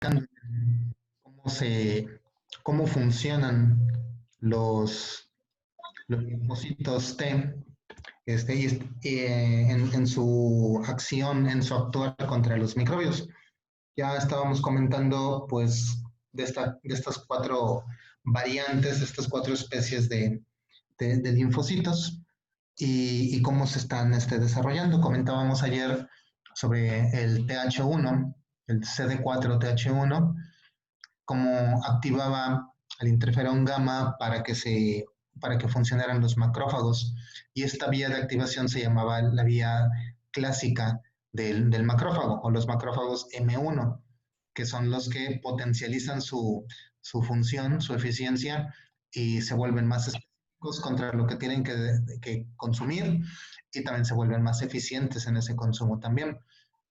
cómo cómo funcionan los linfocitos T en su acción, en su actuar contra los microbios. Ya estábamos comentando, pues, de estas cuatro variantes, de estas cuatro especies de linfocitos y cómo se están desarrollando. Comentábamos ayer sobre el TH1, el CD4-TH1, cómo activaba el interferón gamma para que funcionaran los macrófagos. Y esta vía de activación se llamaba la vía clásica del macrófago, o los macrófagos M1, que son los que potencializan su función, su eficiencia, y se vuelven más específicos contra lo que tienen que consumir, y también se vuelven más eficientes en ese consumo también.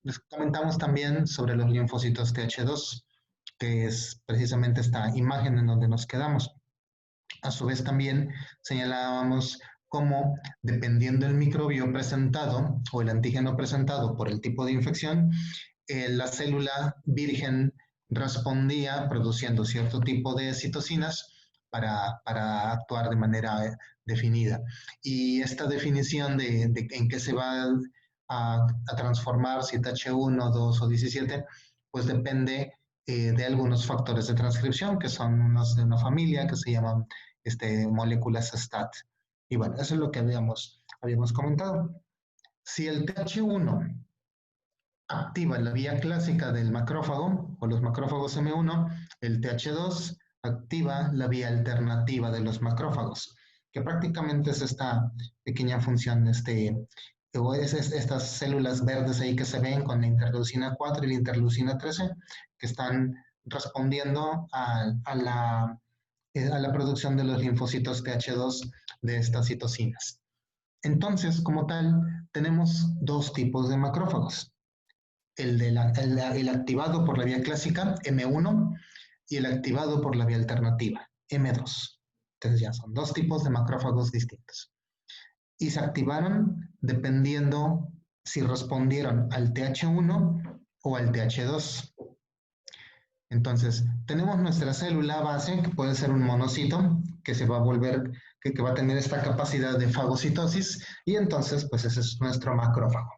Les comentamos también sobre los linfocitos TH2, que es precisamente esta imagen en donde nos quedamos. A su vez también señalábamos cómo, dependiendo del microbio presentado o el antígeno presentado por el tipo de infección, la célula virgen respondía produciendo cierto tipo de citocinas para actuar de manera definida. Y esta definición de en qué se va a transformar, si TH1, 2 o 17, pues depende de algunos factores de transcripción, que son unos de una familia que se llaman moléculas STAT. Y bueno, eso es lo que habíamos comentado. Si el TH1 activa la vía clásica del macrófago o los macrófagos M1, el TH2 activa la vía alternativa de los macrófagos, que prácticamente es esta pequeña función, estas células verdes ahí que se ven con la interleucina 4 y la interleucina 13, que están respondiendo a la producción de los linfocitos TH2 de estas citocinas. Entonces, como tal, tenemos dos tipos de macrófagos. El activado por la vía clásica, M1, y el activado por la vía alternativa, M2. Entonces ya son dos tipos de macrófagos distintos. Y se activaron dependiendo si respondieron al TH1 o al TH2. Entonces, tenemos nuestra célula base, que puede ser un monocito, que se va a volver, que va a tener esta capacidad de fagocitosis, y entonces, pues ese es nuestro macrófago.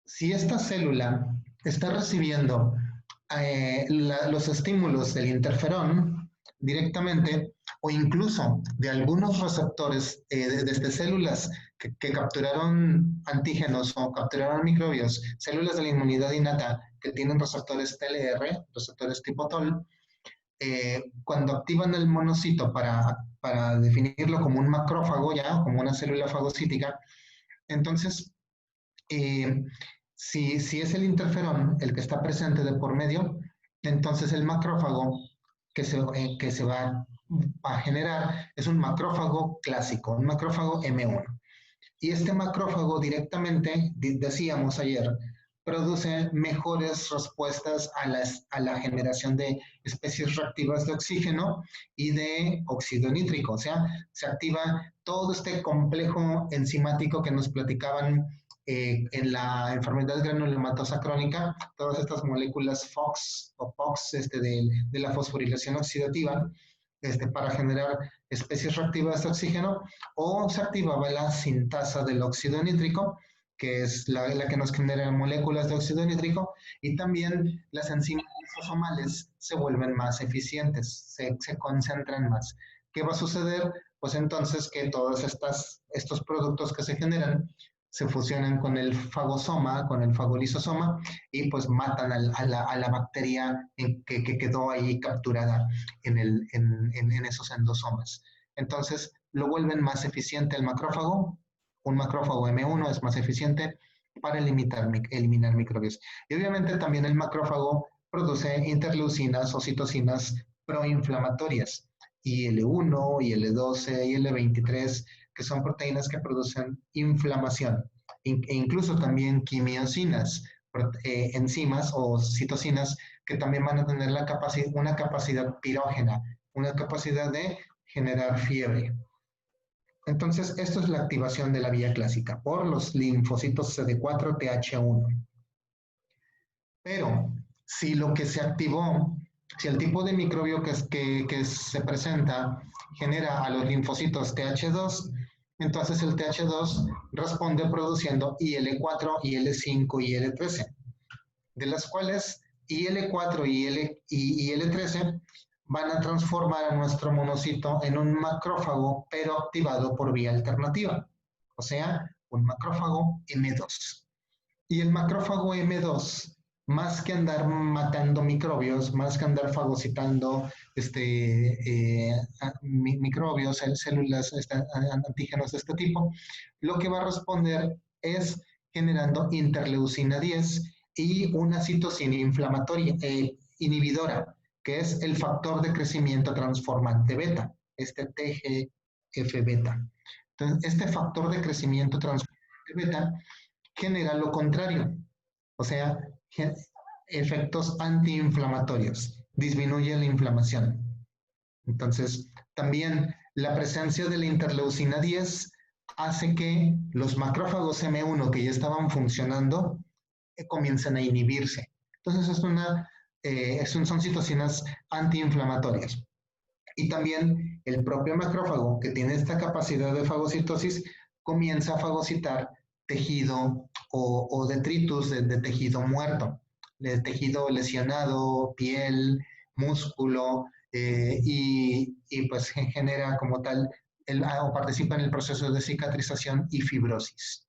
Si esta célula está recibiendo los estímulos del interferón directamente, o incluso de algunos receptores desde células que capturaron antígenos o capturaron microbios, células de la inmunidad innata que tienen receptores TLR, receptores tipo TOL, cuando activan el monocito para definirlo como un macrófago, ya, como una célula fagocítica, entonces, si es el interferón el que está presente de por medio, entonces el macrófago que se va a generar es un macrófago clásico, un macrófago M1. Y este macrófago directamente, decíamos ayer, produce mejores respuestas a la generación de especies reactivas de oxígeno y de óxido nítrico. O sea, se activa todo este complejo enzimático que nos platicaban en la enfermedad granulomatosa crónica, todas estas moléculas FOX o POX de la fosforilación oxidativa, para generar especies reactivas de oxígeno, o se activaba la sintasa del óxido nítrico, que es la que nos genera moléculas de óxido nítrico, y también las enzimas lisosomales se vuelven más eficientes, se concentran más. ¿Qué va a suceder? Pues entonces que todos estos productos que se generan se fusionan con el fagosoma, con el fagolisosoma, y pues matan a la bacteria que quedó ahí capturada en esos endosomas. Entonces lo vuelven más eficiente el macrófago. Un macrófago M1 es más eficiente para eliminar microbios. Y obviamente también el macrófago produce interleucinas o citocinas proinflamatorias, IL-1, IL-12, IL-23, que son proteínas que producen inflamación, e incluso también quimiosinas, enzimas o citocinas que también van a tener una capacidad pirógena, una capacidad de generar fiebre. Entonces, esto es la activación de la vía clásica por los linfocitos CD4-TH1. Pero si lo que se activó, si el tipo de microbio que se presenta genera a los linfocitos TH2, entonces el TH2 responde produciendo IL4, IL5 y IL13, de las cuales IL4 y IL13 van a transformar a nuestro monocito en un macrófago, pero activado por vía alternativa, o sea, un macrófago M2. Y el macrófago M2, más que andar matando microbios, más que andar fagocitando microbios, células, antígenos de este tipo, lo que va a responder es generando interleucina 10 y una citocina inflamatoria, inhibidora, que es el factor de crecimiento transformante beta, este TGF-beta. Entonces, este factor de crecimiento transformante beta genera lo contrario, o sea, efectos antiinflamatorios, disminuye la inflamación. Entonces, también la presencia de la interleucina 10 hace que los macrófagos M1 que ya estaban funcionando comiencen a inhibirse. Entonces, son citocinas antiinflamatorias. Y también el propio macrófago, que tiene esta capacidad de fagocitosis, comienza a fagocitar tejido o detritus de tejido muerto, de tejido lesionado, piel, músculo, y pues genera como tal o participa en el proceso de cicatrización y fibrosis.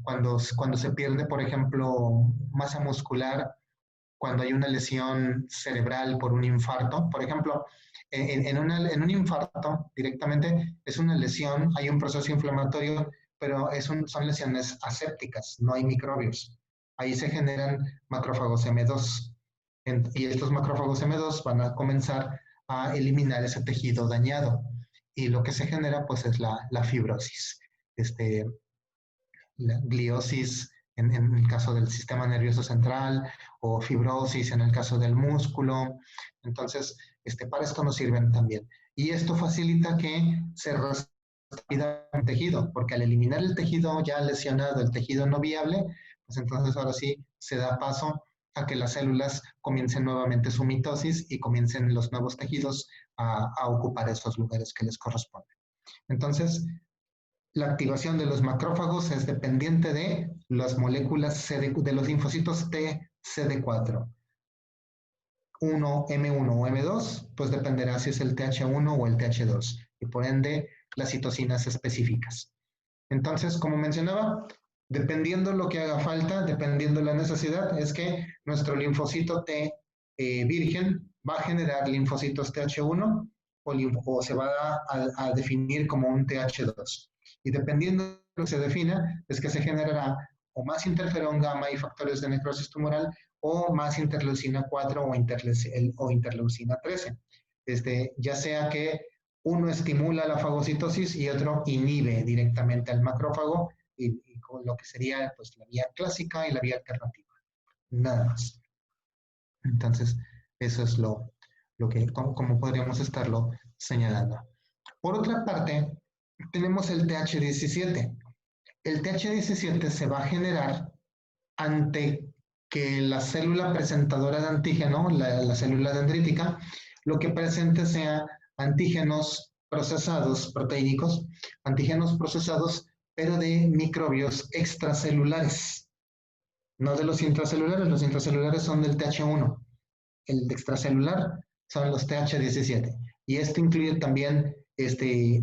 Cuando se pierde, por ejemplo, masa muscular, cuando hay una lesión cerebral por un infarto, por ejemplo, en un infarto directamente es una lesión, hay un proceso inflamatorio, pero son lesiones asépticas, no hay microbios. Ahí se generan macrófagos M2 y estos macrófagos M2 van a comenzar a eliminar ese tejido dañado y lo que se genera pues es la fibrosis, la gliosis en el caso del sistema nervioso central o fibrosis en el caso del músculo. Entonces, para esto nos sirven también. Y esto facilita que se restaure el tejido, porque al eliminar el tejido ya lesionado, el tejido no viable, pues entonces ahora sí se da paso a que las células comiencen nuevamente su mitosis y comiencen los nuevos tejidos a ocupar esos lugares que les corresponden. Entonces, la activación de los macrófagos es dependiente de las moléculas de los linfocitos T CD4. 1, M1 o M2, pues dependerá si es el TH1 o el TH2 y por ende las citocinas específicas. Entonces, como mencionaba, dependiendo lo que haga falta, dependiendo la necesidad, es que nuestro linfocito T virgen va a generar linfocitos TH1 o se va a definir como un TH2. Y dependiendo de lo que se defina, es que se generará o más interferón gamma y factores de necrosis tumoral o más interleucina 4 o interleucina 13. Ya sea que uno estimula la fagocitosis y otro inhibe directamente al macrófago y con lo que sería pues, la vía clásica y la vía alternativa. Nada más. Entonces, eso es como podríamos estarlo señalando. Por otra parte, tenemos el TH17. El TH17 se va a generar ante que la célula presentadora de antígeno, la célula dendrítica, lo que presente sea antígenos procesados, proteínicos, antígenos procesados, pero de microbios extracelulares, no de los intracelulares son del TH1, el extracelular son los TH17, y esto incluye también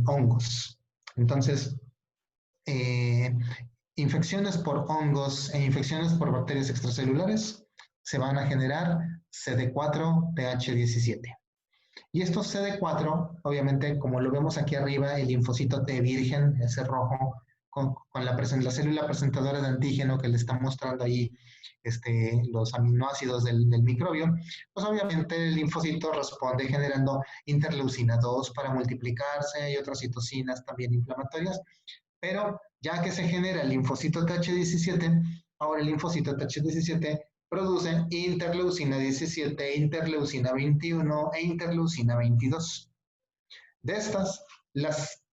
hongos. Entonces, infecciones por hongos e infecciones por bacterias extracelulares se van a generar CD4-TH17. Y estos CD4, obviamente, como lo vemos aquí arriba, el linfocito T virgen, ese rojo, con la célula presentadora de antígeno que le está mostrando ahí los aminoácidos del microbio, pues obviamente el linfocito responde generando interleucina 2 para multiplicarse y otras citocinas también inflamatorias, pero ya que se genera el linfocito TH17, ahora el linfocito TH17 produce interleucina 17, interleucina 21 e interleucina 22. De estas, las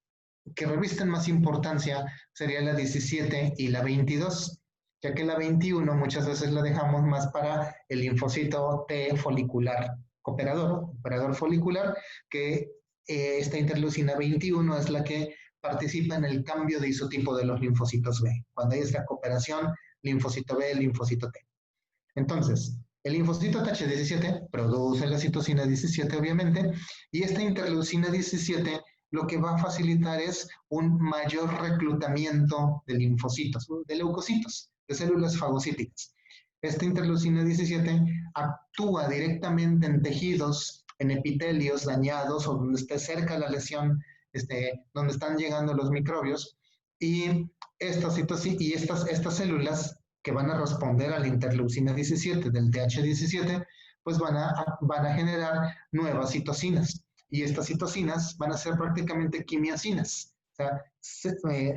que revisten más importancia serían la 17 y la 22. ya que la 21 muchas veces la dejamos más para el linfocito T folicular operador folicular, que esta interleucina 21 es la que participa en el cambio de isotipo de los linfocitos B, cuando hay esta cooperación linfocito B, linfocito T. Entonces, el linfocito TH17 produce la citocina 17, obviamente, y esta interleucina 17 lo que va a facilitar es un mayor reclutamiento de linfocitos, de leucocitos, de células fagocíticas. Esta interleucina 17 actúa directamente en tejidos, en epitelios dañados o donde esté cerca la lesión, donde están llegando los microbios, y estas células que van a responder a la interleucina 17 del TH17, pues van a generar nuevas citocinas. Y estas citocinas van a ser prácticamente quimiocinas, o sea,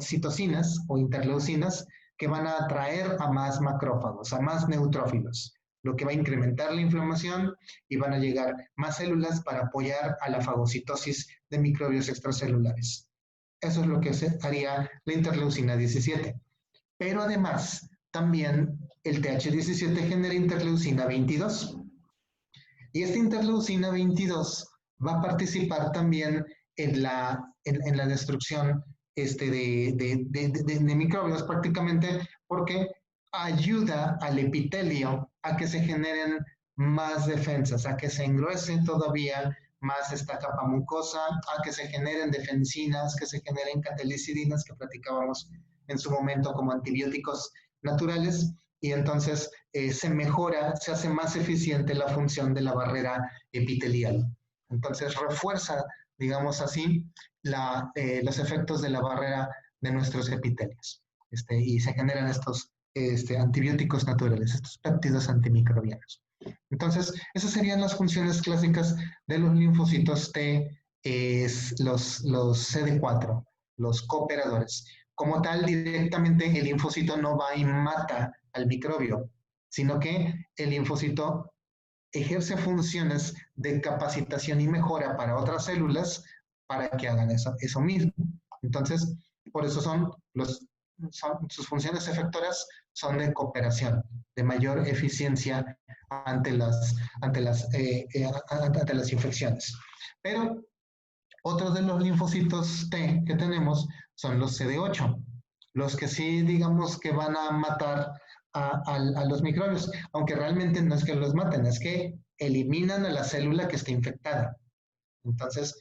citocinas o interleucinas que van a atraer a más macrófagos, a más neutrófilos, lo que va a incrementar la inflamación y van a llegar más células para apoyar a la fagocitosis de microbios extracelulares. Eso es lo que haría la interleucina 17. Pero además, también el TH17 genera interleucina 22. Y esta interleucina 22 va a participar también en la destrucción de microbios prácticamente porque ayuda al epitelio a que se generen más defensas, a que se engruese todavía más esta capa mucosa, a que se generen defensinas, que se generen catalicidinas que platicábamos en su momento como antibióticos naturales, y entonces se mejora, se hace más eficiente la función de la barrera epitelial. Entonces refuerza, digamos así, los efectos de la barrera de nuestros epitelios. Y se generan estos antibióticos naturales, estos péptidos antimicrobianos. Entonces, esas serían las funciones clásicas de los linfocitos T, los CD4, los cooperadores. Como tal, directamente el linfocito no va y mata al microbio, sino que el linfocito ejerce funciones de capacitación y mejora para otras células para que hagan eso mismo. Entonces, por eso sus funciones efectoras son de cooperación, de mayor eficiencia ante las infecciones. Pero otros de los linfocitos T que tenemos son los CD8, los que sí, digamos, que van a matar a los microbios, aunque realmente no es que los maten, es que eliminan a la célula que está infectada. Entonces,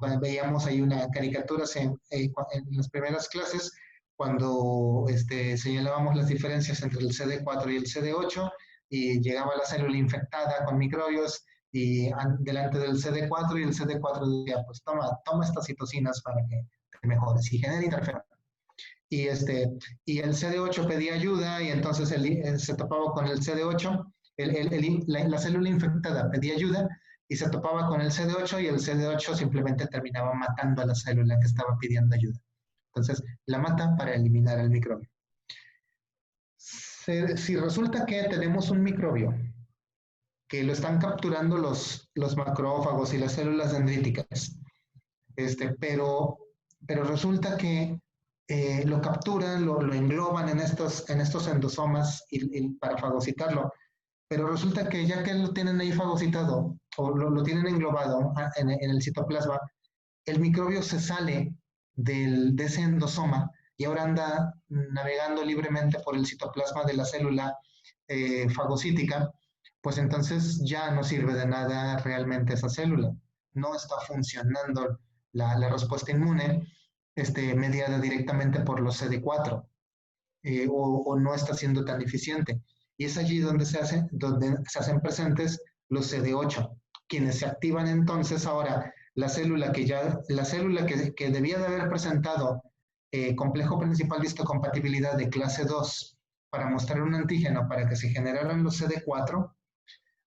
cuando veíamos ahí una caricatura en las primeras clases, cuando señalábamos las diferencias entre el CD4 y el CD8, y llegaba la célula infectada con microbios, y delante del CD4, y el CD4 decía, pues toma estas citocinas para que te mejores, y genera interferona. Y el CD8 pedía ayuda, y entonces se topaba con el CD8, la célula infectada pedía ayuda, y se topaba con el CD8, y el CD8 simplemente terminaba matando a la célula que estaba pidiendo ayuda. Entonces, la mata para eliminar el microbio. Si resulta que tenemos un microbio que lo están capturando los macrófagos y las células dendríticas, pero resulta que lo capturan, lo engloban en estos endosomas para fagocitarlo, pero resulta que ya que lo tienen ahí fagocitado o lo tienen englobado en el citoplasma, el microbio se sale de ese endosoma y ahora anda navegando libremente por el citoplasma de la célula fagocítica, pues entonces ya no sirve de nada realmente esa célula. No está funcionando la respuesta inmune mediada directamente por los CD4 o no está siendo tan eficiente. Y es allí donde se hacen presentes los CD8, quienes se activan entonces ahora la célula que debía de haber presentado complejo principal de histocompatibilidad de clase 2 para mostrar un antígeno para que se generaran los CD4,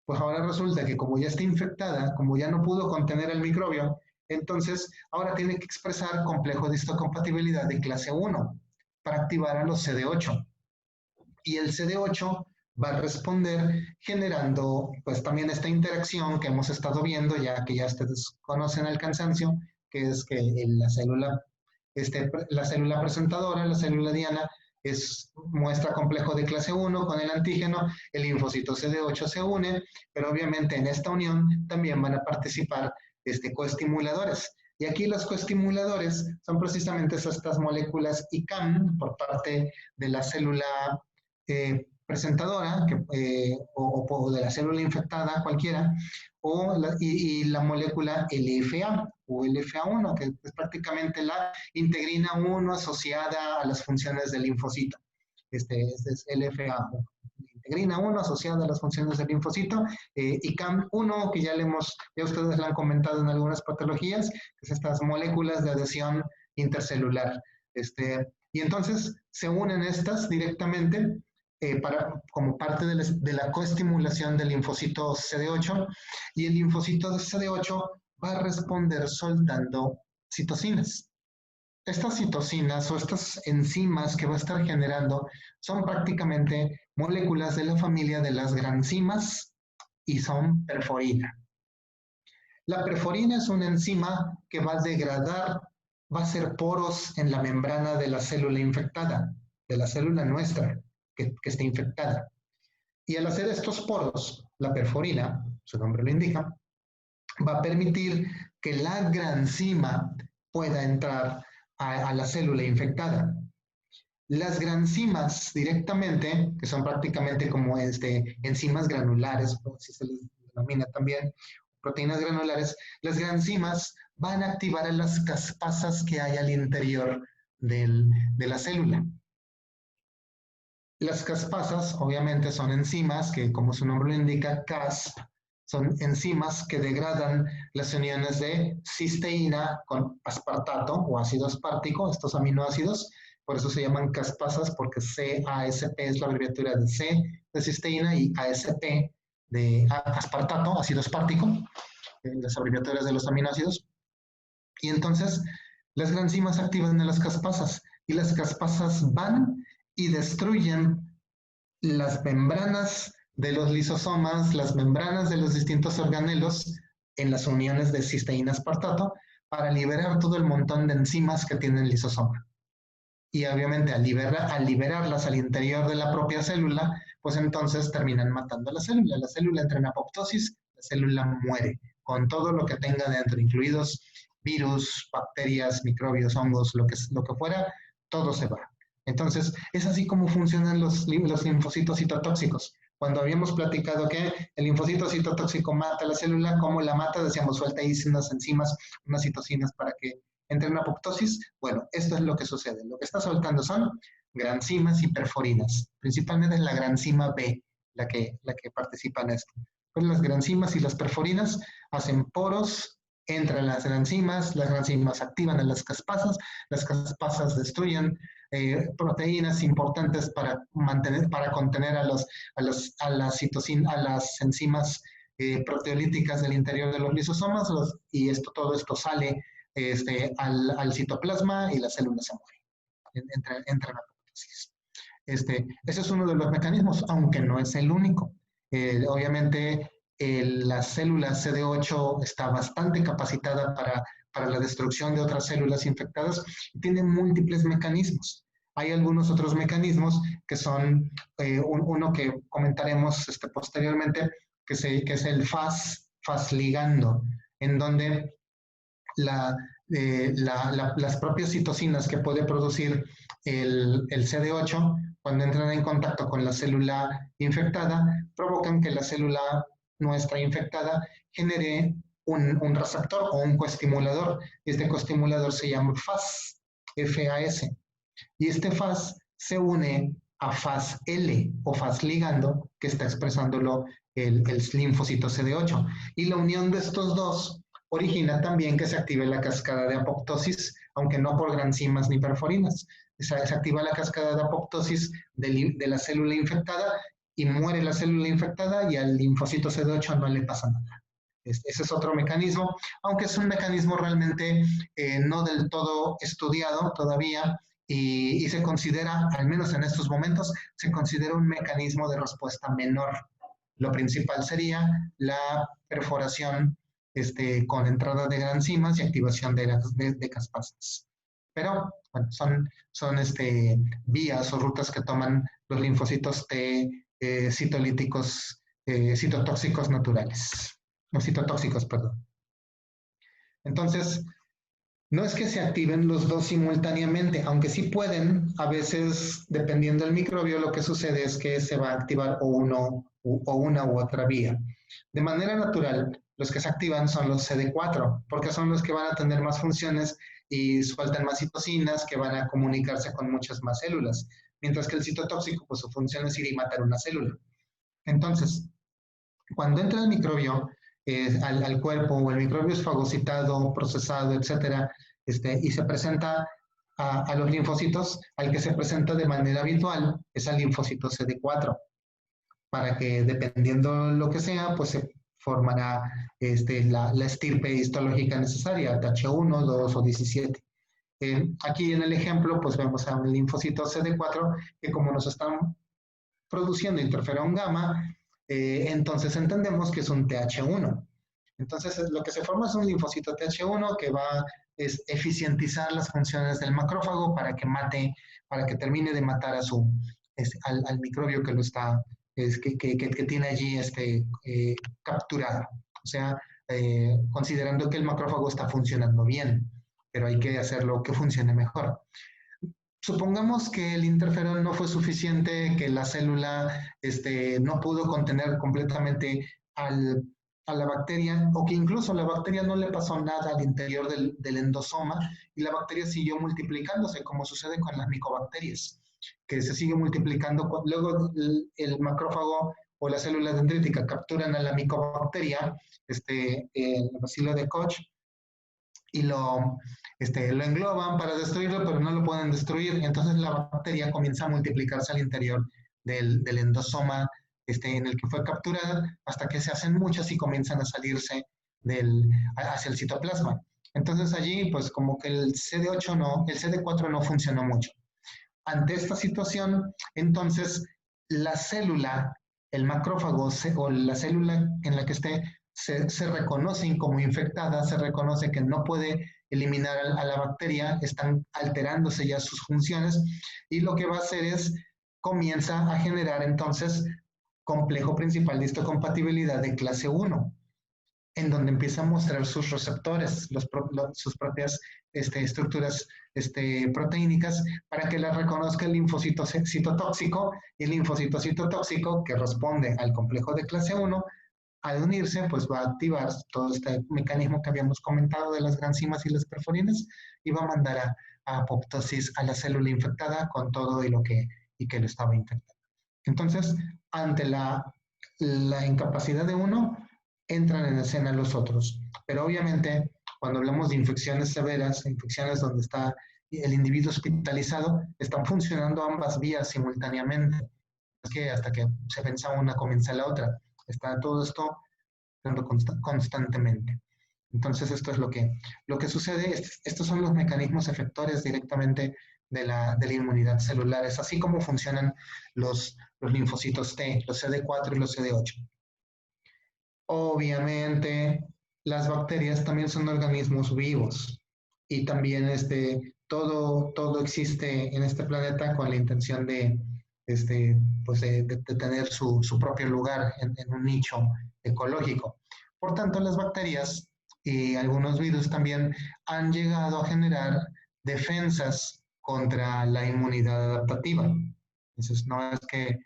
pues ahora resulta que como ya está infectada, como ya no pudo contener el microbio, entonces ahora tiene que expresar complejo de histocompatibilidad de clase 1 para activar a los CD8. Y el CD8 va a responder generando pues también esta interacción que hemos estado viendo, ya que ya ustedes conocen el cansancio, que es que la célula presentadora, la célula diana, es muestra complejo de clase 1 con el antígeno, el linfocito CD8 se une, pero obviamente en esta unión también van a participar coestimuladores. Y aquí los coestimuladores son precisamente estas moléculas ICAM por parte de la célula presentadora o de la célula infectada cualquiera, y la molécula LFA o LFA1, que es prácticamente la integrina 1 asociada a las funciones del linfocito. Este es LFA, integrina 1 asociada a las funciones del linfocito, y CAM1, que ya ustedes lo han comentado en algunas patologías, que es estas moléculas de adhesión intercelular. Y entonces se unen estas directamente como parte de la coestimulación del linfocito CD8, y el linfocito CD8 va a responder soltando citocinas. Estas citocinas o estas enzimas que va a estar generando son prácticamente moléculas de la familia de las granzimas y son perforina. La perforina es una enzima que va a degradar, va a hacer poros en la membrana de la célula infectada, de la célula nuestra que esté infectada. Y al hacer estos poros, la perforina, su nombre lo indica, va a permitir que la granzima pueda entrar a la célula infectada. Las granzimas directamente, que son prácticamente como enzimas granulares, si se les denomina también, proteínas granulares, las granzimas van a activar a las caspasas que hay al interior de la célula. Las caspasas, obviamente, son enzimas que, como su nombre lo indica, CASP, son enzimas que degradan las uniones de cisteína con aspartato o ácido aspartico, estos aminoácidos. Por eso se llaman caspasas, porque CASP es la abreviatura de C de cisteína y ASP de aspartato, ácido aspartico, las abreviaturas de los aminoácidos. Y entonces las granzimas activan en las caspasas y las caspasas van y destruyen las membranas de los lisosomas, las membranas de los distintos organelos en las uniones de cisteína aspartato para liberar todo el montón de enzimas que tiene el lisosoma. Y obviamente al liberarlas al interior de la propia célula, pues entonces terminan matando a la célula entra en apoptosis, la célula muere, con todo lo que tenga dentro, incluidos virus, bacterias, microbios, hongos, lo que fuera, todo se va. Entonces, es así como funcionan los linfocitos citotóxicos. Cuando habíamos platicado que el linfocito citotóxico mata a la célula, ¿cómo la mata? Decíamos, suelta ahí unas enzimas, unas citocinas para que entre en apoptosis. Bueno, esto es lo que sucede. Lo que está soltando son granzimas y perforinas. Principalmente es la granzima B la que participa en esto. Pues las granzimas y las perforinas hacen poros, entran las granzimas activan a las caspasas destruyen proteínas importantes para contener a las enzimas proteolíticas del interior de los lisosomas, y todo esto sale al citoplasma y la célula se muere, entra en apoptosis. Ese es uno de los mecanismos, aunque no es el único. Obviamente, la célula CD8 está bastante capacitada para la destrucción de otras células infectadas y tiene múltiples mecanismos. Hay algunos otros mecanismos que son uno que comentaremos posteriormente, que es el FAS ligando, en donde las propias citocinas que puede producir el CD8, cuando entran en contacto con la célula infectada, provocan que la célula nuestra infectada genere un receptor o un coestimulador. Este coestimulador se llama FAS, FAS. Y este FAS se une a FAS L o FAS ligando, que está expresándolo el linfocito CD8. Y la unión de estos dos origina también que se active la cascada de apoptosis, aunque no por granzimas ni perforinas. Se activa la cascada de apoptosis de la célula infectada y muere la célula infectada y al linfocito CD8 no le pasa nada. Ese es otro mecanismo, aunque es un mecanismo realmente no del todo estudiado todavía, y se considera, al menos en estos momentos, se considera un mecanismo de respuesta menor. Lo principal sería la perforación con entrada de granzimas y activación de caspasas. pero bueno, son vías o rutas que toman los linfocitos T citolíticos, citotóxicos naturales, o citotóxicos, perdón. Entonces, no es que se activen los dos simultáneamente, aunque sí pueden, a veces, dependiendo del microbio, lo que sucede es que se va a activar o una u otra vía. De manera natural, los que se activan son los CD4, porque son los que van a tener más funciones y sueltan más citocinas que van a comunicarse con muchas más células, mientras que el citotóxico, pues su función es ir y matar una célula. Entonces, cuando entra el microbio al cuerpo, o el microbio es fagocitado, procesado, etcétera, y se presenta a los linfocitos, al que se presenta de manera habitual es al linfocito CD4, para que dependiendo lo que sea, pues se formará la estirpe histológica necesaria, TH1, 2 o 17. Aquí en el ejemplo, pues vemos a un linfocito CD4 que como nos están produciendo interferón gamma, entonces entendemos que es un TH1. Entonces, lo que se forma es un linfocito TH1 que va a eficientizar las funciones del macrófago para que mate, para que termine de matar al microbio que lo está, que tiene allí capturado. O sea, considerando que el macrófago está funcionando bien, pero hay que hacerlo que funcione mejor. Supongamos que el interferón no fue suficiente, que la célula no pudo contener completamente a la bacteria, o que incluso la bacteria no le pasó nada al interior del endosoma y la bacteria siguió multiplicándose, como sucede con las micobacterias, que se sigue multiplicando. Luego el macrófago o la célula dendrítica capturan a la micobacteria, el bacilo de Koch, y lo engloban para destruirlo, pero no lo pueden destruir. Entonces la bacteria comienza a multiplicarse al interior del endosoma en el que fue capturada, hasta que se hacen muchas y comienzan a salirse hacia el citoplasma. Entonces allí, pues como que el CD4 no funcionó mucho. Ante esta situación, entonces la célula, el macrófago o la célula en la que esté, se reconocen como infectada, se reconoce que no puede eliminar a la bacteria, están alterándose ya sus funciones y lo que va a hacer es, comienza a generar entonces complejo principal de histocompatibilidad de clase 1, en donde empieza a mostrar sus receptores, sus propias estructuras proteínicas, para que las reconozca el linfocito citotóxico, y el linfocito citotóxico, que responde al complejo de clase 1, al unirse, pues va a activar todo este mecanismo que habíamos comentado de las granzimas y las perforinas, y va a mandar a apoptosis a la célula infectada con todo y que lo estaba infectando. Entonces, ante la incapacidad de uno, entran en escena los otros. Pero obviamente, cuando hablamos de infecciones severas, infecciones donde está el individuo hospitalizado, están funcionando ambas vías simultáneamente. Es que hasta que se vence una, comienza la otra. Está todo esto constantemente. Entonces, esto es lo que sucede. Estos son los mecanismos efectores directamente de la inmunidad celular. Es así como funcionan los linfocitos T, los CD4 y los CD8. Obviamente, las bacterias también son organismos vivos y también todo existe en este planeta con la intención de tener su propio lugar en un nicho ecológico. Por tanto, las bacterias y algunos virus también han llegado a generar defensas contra la inmunidad adaptativa. Entonces, no es que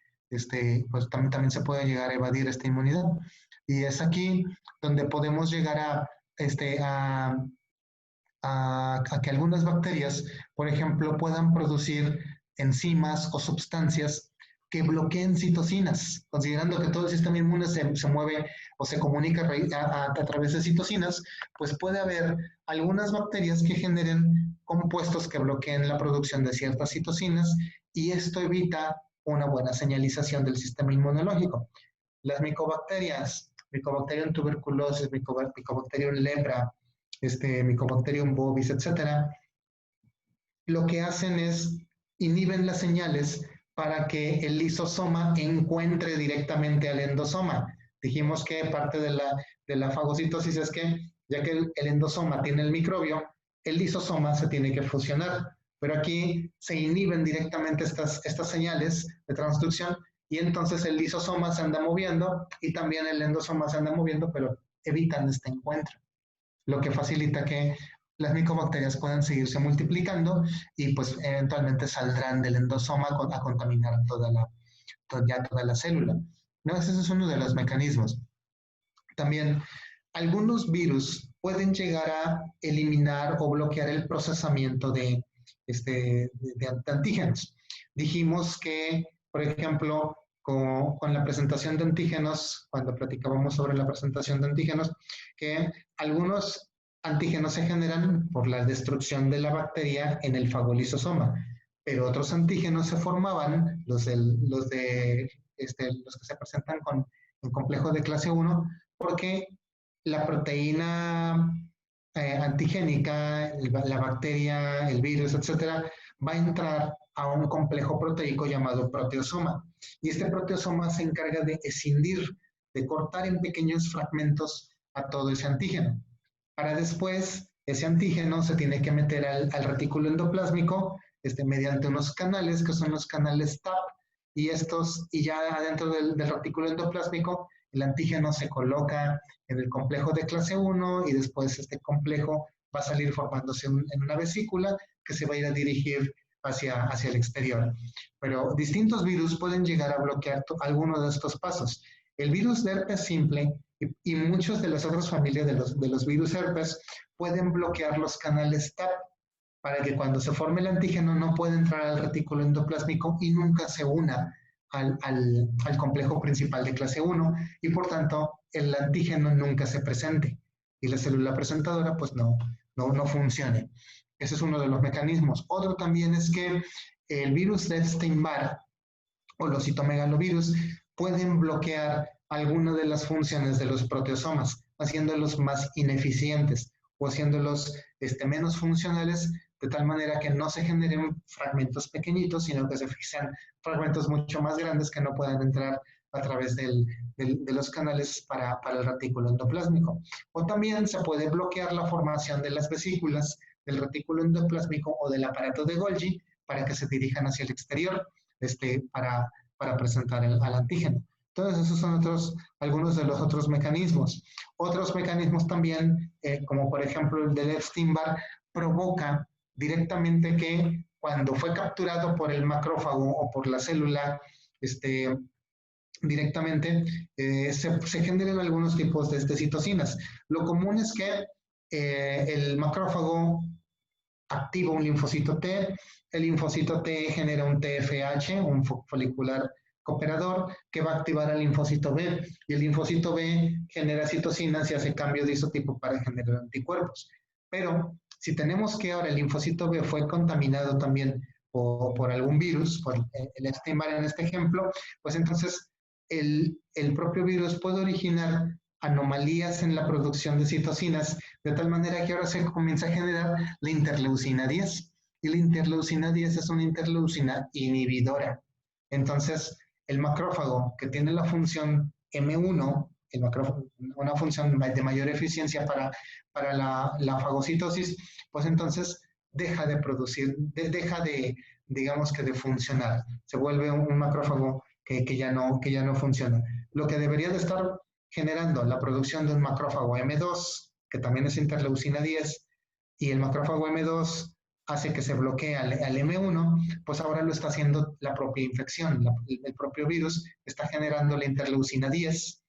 pues también se puede llegar a evadir esta inmunidad. Y es aquí donde podemos llegar a que algunas bacterias, por ejemplo, puedan producir enzimas o sustancias que bloqueen citocinas, considerando que todo el sistema inmune se mueve o se comunica a través de citocinas, pues puede haber algunas bacterias que generen compuestos que bloqueen la producción de ciertas citocinas y esto evita una buena señalización del sistema inmunológico. Las micobacterias, Mycobacterium tuberculosis, Mycobacterium lepra, Mycobacterium bovis, etcétera, lo que hacen es inhiben las señales para que el lisosoma encuentre directamente al endosoma. Dijimos que parte de la fagocitosis es que, ya que el endosoma tiene el microbio, el lisosoma se tiene que fusionar. Pero aquí se inhiben directamente estas señales de transducción y entonces el lisosoma se anda moviendo y también el endosoma se anda moviendo, pero evitan este encuentro, lo que facilita que las micobacterias puedan seguirse multiplicando y pues eventualmente saldrán del endosoma a contaminar toda la célula. ¿No? Ese es uno de los mecanismos. También algunos virus pueden llegar a eliminar o bloquear el procesamiento de antígenos. Dijimos que, por ejemplo, con la presentación de antígenos, cuando platicábamos sobre la presentación de antígenos, que algunos antígenos se generan por la destrucción de la bacteria en el fagolisosoma, pero otros antígenos se formaban, los que se presentan con el complejo de clase 1, porque la proteína antigénica, la bacteria, el virus, etcétera, va a entrar a un complejo proteico llamado proteosoma. Y este proteosoma se encarga de escindir, de cortar en pequeños fragmentos a todo ese antígeno. Para después, ese antígeno se tiene que meter al retículo endoplásmico mediante unos canales que son los canales TAP, y ya adentro del retículo endoplásmico el antígeno se coloca en el complejo de clase 1 y después este complejo va a salir formándose en una vesícula que se va a ir a dirigir hacia el exterior. Pero distintos virus pueden llegar a bloquear alguno de estos pasos. El virus de herpes simple y muchos de las otras familias de los virus herpes pueden bloquear los canales TAP para que cuando se forme el antígeno no pueda entrar al retículo endoplásmico y nunca se una al complejo principal de clase 1 y por tanto el antígeno nunca se presente y la célula presentadora pues no funcione. Ese es uno de los mecanismos. Otro también es que el virus de Epstein-Barr o los citomegalovirus pueden bloquear alguna de las funciones de los proteosomas, haciéndolos más ineficientes o haciéndolos menos funcionales, de tal manera que no se generen fragmentos pequeñitos, sino que se fixan fragmentos mucho más grandes que no puedan entrar a través de los canales para el retículo endoplásmico. O también se puede bloquear la formación de las vesículas del retículo endoplásmico o del aparato de Golgi para que se dirijan hacia el exterior para presentar al antígeno. Entonces, esos son algunos de los otros mecanismos. Otros mecanismos también, como por ejemplo el del Epstein-Barr, provoca directamente que cuando fue capturado por el macrófago o por la célula, directamente se generan algunos tipos de citocinas. Lo común es que el macrófago activa un linfocito T, el linfocito T genera un TFH, un folicular cooperador, que va a activar al linfocito B, y el linfocito B genera citocinas y hace cambio de isotipo para generar anticuerpos. Pero si tenemos que ahora el linfocito B fue contaminado también por algún virus, por el Epstein-Barr en este ejemplo, pues entonces el propio virus puede originar anomalías en la producción de citocinas, de tal manera que ahora se comienza a generar la interleucina 10. Y la interleucina 10 es una interleucina inhibidora. Entonces, el macrófago, que tiene la función M1, una función de mayor eficiencia para la fagocitosis, pues entonces deja de producir, digamos que de funcionar. Se vuelve un macrófago que ya no funciona. Lo que debería de estar generando la producción de un macrófago M2, que también es interleucina 10, y el macrófago M2 hace que se bloquee al M1, pues ahora lo está haciendo la propia infección. El propio virus está generando la interleucina 10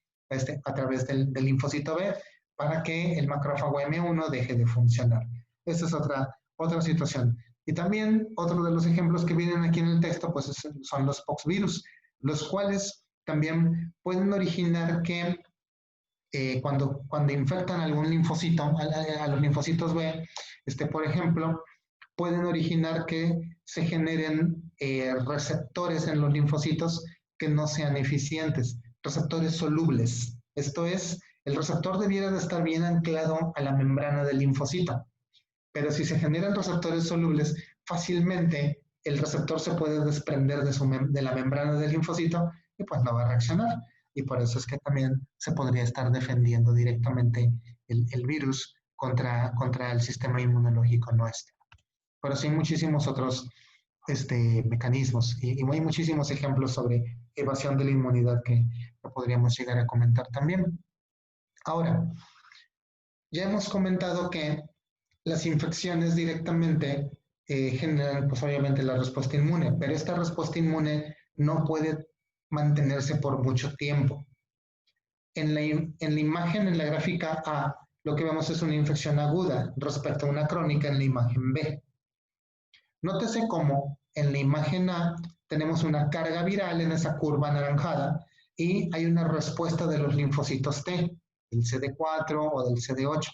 a través del linfocito B para que el macrófago M1 deje de funcionar. Esta es otra situación. Y también otro de los ejemplos que vienen aquí en el texto pues son los poxvirus, los cuales también pueden originar que cuando infectan algún linfocito, a los linfocitos B, por ejemplo, pueden originar que se generen receptores en los linfocitos que no sean eficientes, receptores solubles. Esto es, el receptor debiera de estar bien anclado a la membrana del linfocito, pero si se generan receptores solubles, fácilmente el receptor se puede desprender de la membrana del linfocito y pues no va a reaccionar. Y por eso es que también se podría estar defendiendo directamente el virus contra el sistema inmunológico nuestro. Pero sí hay muchísimos otros mecanismos y hay muchísimos ejemplos sobre evasión de la inmunidad que podríamos llegar a comentar también. Ahora, ya hemos comentado que las infecciones directamente generan, pues obviamente, la respuesta inmune, pero esta respuesta inmune no puede mantenerse por mucho tiempo. En la imagen, en la gráfica A, lo que vemos es una infección aguda respecto a una crónica en la imagen B. Nótese cómo en la imagen A tenemos una carga viral en esa curva anaranjada y hay una respuesta de los linfocitos T, del CD4 o del CD8.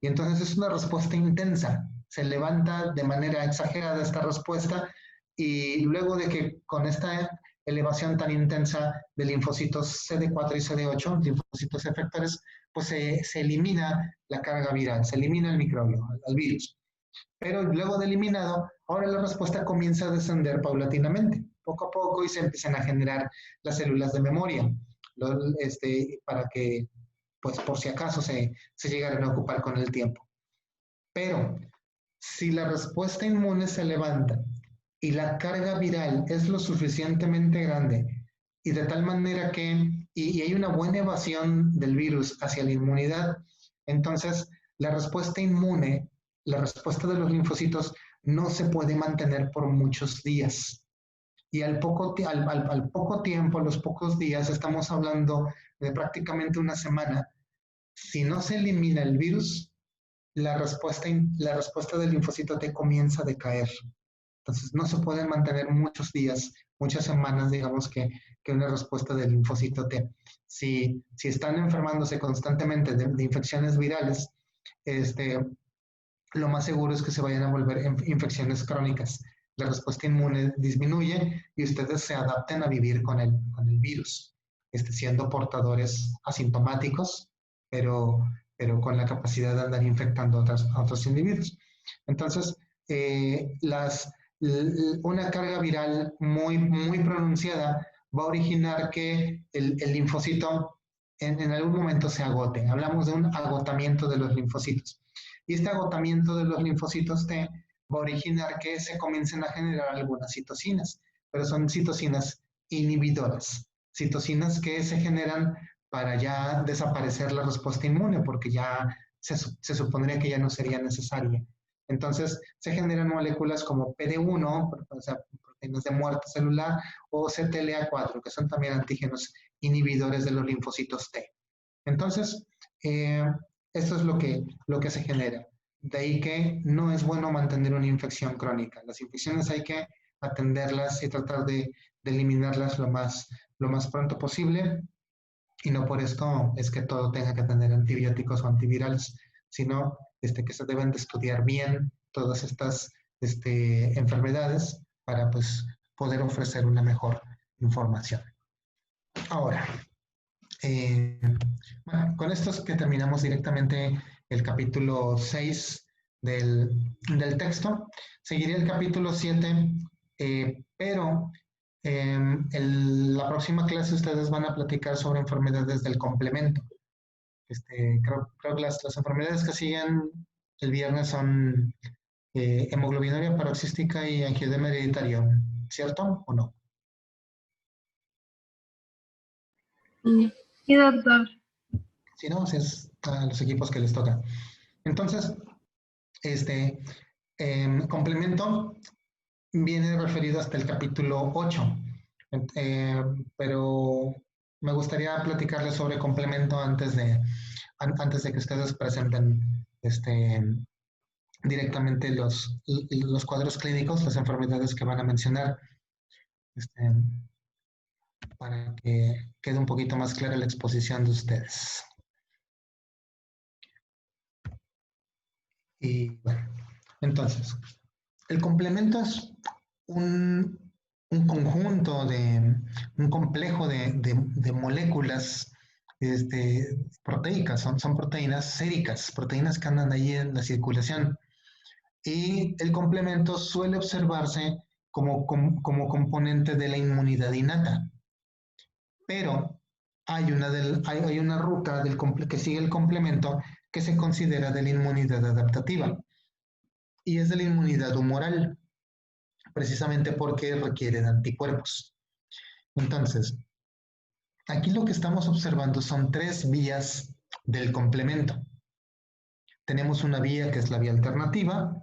Y entonces es una respuesta intensa. Se levanta de manera exagerada esta respuesta y luego de que con esta elevación tan intensa de linfocitos CD4 y CD8, linfocitos efectores, pues se elimina la carga viral, se elimina el microbio, el virus. Pero luego de eliminado, ahora la respuesta comienza a descender paulatinamente, poco a poco, y se empiezan a generar las células de memoria, para que, pues por si acaso, se llegaran a ocupar con el tiempo. Pero si la respuesta inmune se levanta y la carga viral es lo suficientemente grande y de tal manera que, y hay una buena evasión del virus hacia la inmunidad, entonces la respuesta inmune, la respuesta de los linfocitos no se puede mantener por muchos días. Y al poco tiempo, a los pocos días, estamos hablando de prácticamente una semana, si no se elimina el virus, la respuesta del linfocito T comienza a decaer. Entonces no se pueden mantener muchos días, muchas semanas, digamos, que una respuesta del linfocito T. Si están enfermándose constantemente de infecciones virales, lo más seguro es que se vayan a volver infecciones crónicas. La respuesta inmune disminuye y ustedes se adapten a vivir con el virus, siendo portadores asintomáticos, pero con la capacidad de andar infectando a otros individuos. Entonces, una carga viral muy, muy pronunciada va a originar que el linfocito en algún momento se agote. Hablamos de un agotamiento de los linfocitos. Y este agotamiento de los linfocitos T va a originar que se comiencen a generar algunas citocinas, pero son citocinas inhibidoras, citocinas que se generan para ya desaparecer la respuesta inmune, porque ya se supondría que ya no sería necesaria. Entonces, se generan moléculas como PD1, o sea, proteínas de muerte celular, o CTLA4, que son también antígenos inhibidores de los linfocitos T. Entonces, esto es lo que se genera. De ahí que no es bueno mantener una infección crónica. Las infecciones hay que atenderlas y tratar de eliminarlas lo más pronto posible. Y no por esto es que todo tenga que tener antibióticos o antivirales, sino que se deben de estudiar bien todas estas enfermedades para pues, poder ofrecer una mejor información. Ahora, bueno, con esto es que terminamos directamente el capítulo 6 del texto. Seguiré el capítulo 7, pero la próxima clase ustedes van a platicar sobre enfermedades del complemento. Creo que las enfermedades que siguen el viernes son hemoglobinuria paroxística y angioedema hereditario, ¿cierto o no? Sí, doctor. Sí, no, si es a los equipos que les toca. Entonces, complemento viene referido hasta el capítulo 8, pero me gustaría platicarles sobre complemento antes de que ustedes presenten directamente los cuadros clínicos, las enfermedades que van a mencionar, para que quede un poquito más clara la exposición de ustedes. Y bueno, entonces, el complemento es un conjunto un complejo de moléculas proteicas, son proteínas séricas, proteínas que andan ahí en la circulación. Y el complemento suele observarse como componente de la inmunidad innata. Pero hay una ruta que sigue el complemento que se considera de la inmunidad adaptativa y es de la inmunidad humoral, precisamente porque requieren anticuerpos. Entonces, aquí lo que estamos observando son tres vías del complemento. Tenemos una vía que es la vía alternativa,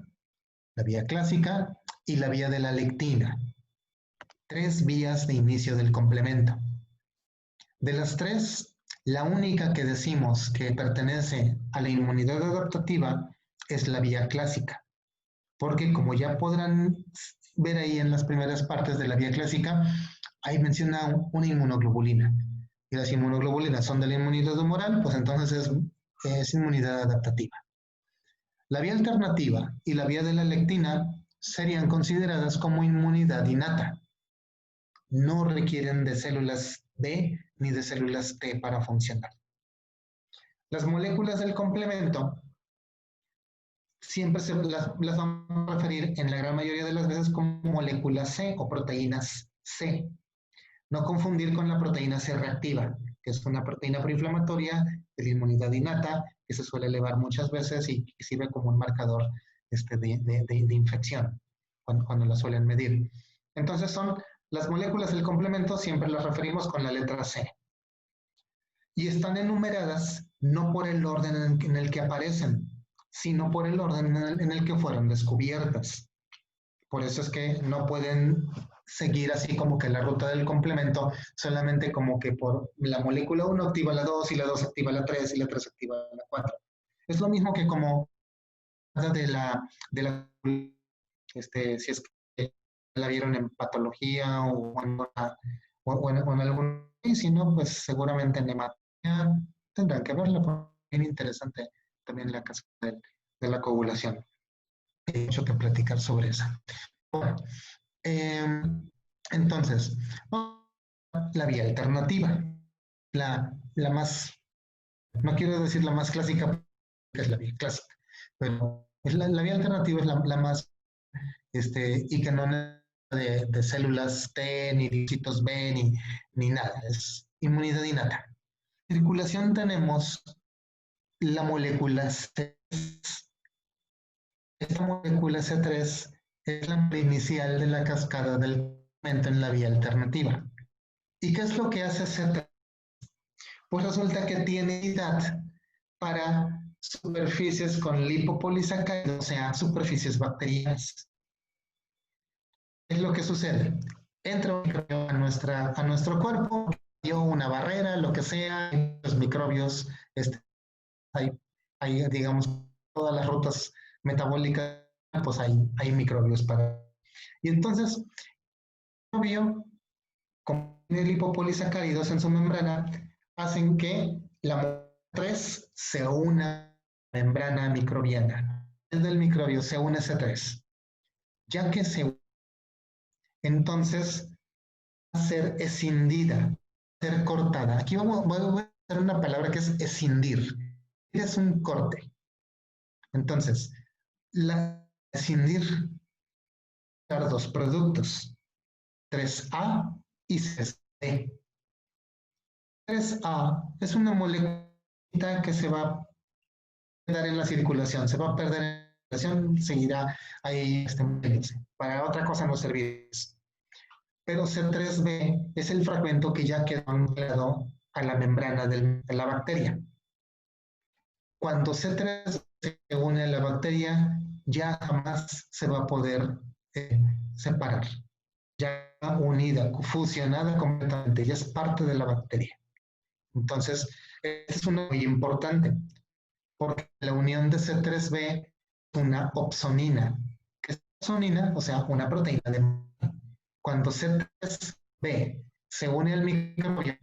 la vía clásica y la vía de la lectina. Tres vías de inicio del complemento. De las tres, la única que decimos que pertenece a la inmunidad adaptativa es la vía clásica, porque como ya podrán ver ahí en las primeras partes de la vía clásica, ahí menciona una inmunoglobulina. Y las inmunoglobulinas son de la inmunidad humoral, pues entonces es inmunidad adaptativa. La vía alternativa y la vía de la lectina serían consideradas como inmunidad innata. No requieren de células B ni de células T para funcionar. Las moléculas del complemento siempre las vamos a referir en la gran mayoría de las veces como moléculas C o proteínas C. No confundir con la proteína C reactiva, que es una proteína proinflamatoria de la inmunidad innata que se suele elevar muchas veces y sirve como un marcador de infección cuando la suelen medir. Entonces son las moléculas del complemento, siempre las referimos con la letra C. Y están enumeradas no por el orden en el que aparecen, sino por el orden en el que fueron descubiertas. Por eso es que no pueden seguir así como que la ruta del complemento, solamente como que por la molécula 1 activa la 2 y la 2 activa la 3 y la 3 activa la 4. Es lo mismo que como de la si es que la vieron en patología o en algún, y si no, pues seguramente en hematología tendrán que verla, porque es bien interesante también la cascada de la coagulación. Hay mucho que platicar sobre esa. Bueno, entonces, la vía alternativa, la más, no quiero decir la más clásica, que es la vía clásica, pero la vía alternativa es la más, y que no de células T, ni linfocitos B, ni nada, es inmunidad innata. En circulación tenemos la molécula C3. Esta molécula C3 es la inicial de la cascada del complemento en la vía alternativa. ¿Y qué es lo que hace C3? Pues resulta que tiene unidad para superficies con lipopolisacáridos, o sea, superficies bacterianas. ¿Qué es lo que sucede? Entra un microbio a nuestro cuerpo, dio una barrera, lo que sea, los microbios, hay, digamos, todas las rutas metabólicas, pues hay microbios para. Y entonces, el microbio, como tiene lipopolisacáridos en su membrana, hacen que la 3 se una a la membrana microbiana. Desde el microbio se une C3. Ya que se une, entonces va a ser escindida, ser cortada. Aquí voy a hacer una palabra que es escindir. Es un corte. Entonces, escindir dos productos, 3A y 6B. 3A es una molécula que se va a quedar en la circulación, se va a perder en la circulación, seguirá ahí para otra cosa no servir. Pero C3B es el fragmento que ya quedó anclado a la membrana de la bacteria. Cuando C3 se une a la bacteria, ya jamás se va a poder separar. Ya unida, fusionada completamente, ya es parte de la bacteria. Entonces, es una muy importante, porque la unión de C3B es una opsonina. ¿Qué es opsonina? O sea, una proteína de. Cuando C3B se une al microbio,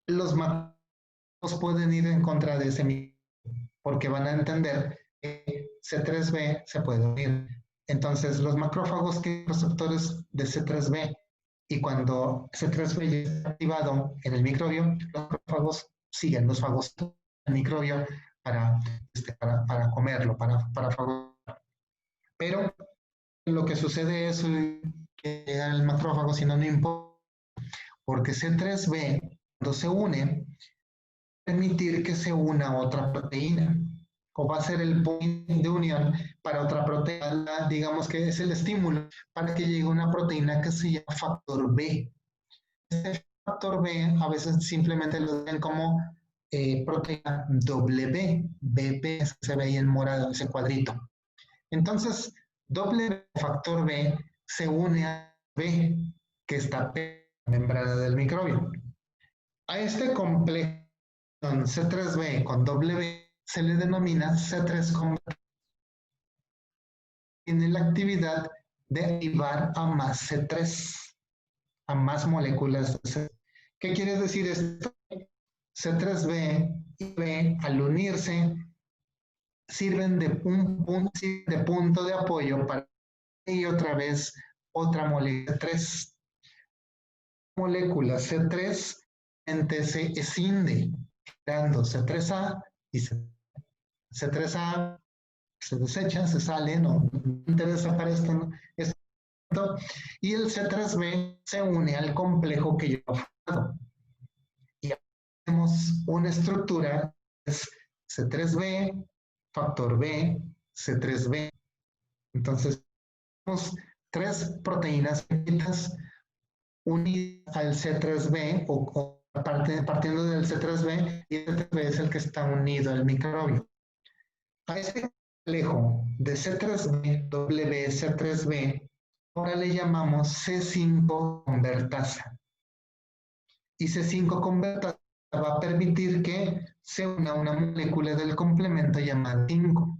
los macrófagos pueden ir en contra de ese microbio, porque van a entender que C3B se puede unir. Entonces, los macrófagos que son receptores de C3B, y cuando C3B está activado en el microbio, los macrófagos siguen los fagocitos del microbio para comerlo, para fagocitar. Pero lo que sucede es que llega el macrófago, si no, no importa, porque C3B, cuando se une, permitir que se una otra proteína. o va a ser el punto de unión para otra proteína, digamos que es el estímulo para que llegue una proteína que se llama factor B. Este factor B a veces simplemente lo ven como proteína W, BP, se ve ahí en morado ese cuadrito. Entonces, W factor B se une a B, que está en la membrana del microbio. A este complejo C3B con W se le denomina C3 convertido. Tiene la actividad de activar a más C3, a más moléculas de C3. ¿Qué quiere decir esto? C3B y B al unirse sirven de punto de apoyo para y otra vez otra molécula C3. Molécula C3 se escinde, creando C3A y C3A se desecha, se sale, no interesa para esto, ¿no? Y el C3B se une al complejo que yo he formado. Y tenemos una estructura, es C3B, factor B, C3B. Entonces, tenemos tres proteínas unidas al C3B o partiendo del C3B, y el C3B es el que está unido al microbio. A ese complejo de C3B, WC3B, ahora le llamamos C5 convertasa. Y C5 convertasa va a permitir que se una una molécula del complemento llamada 5,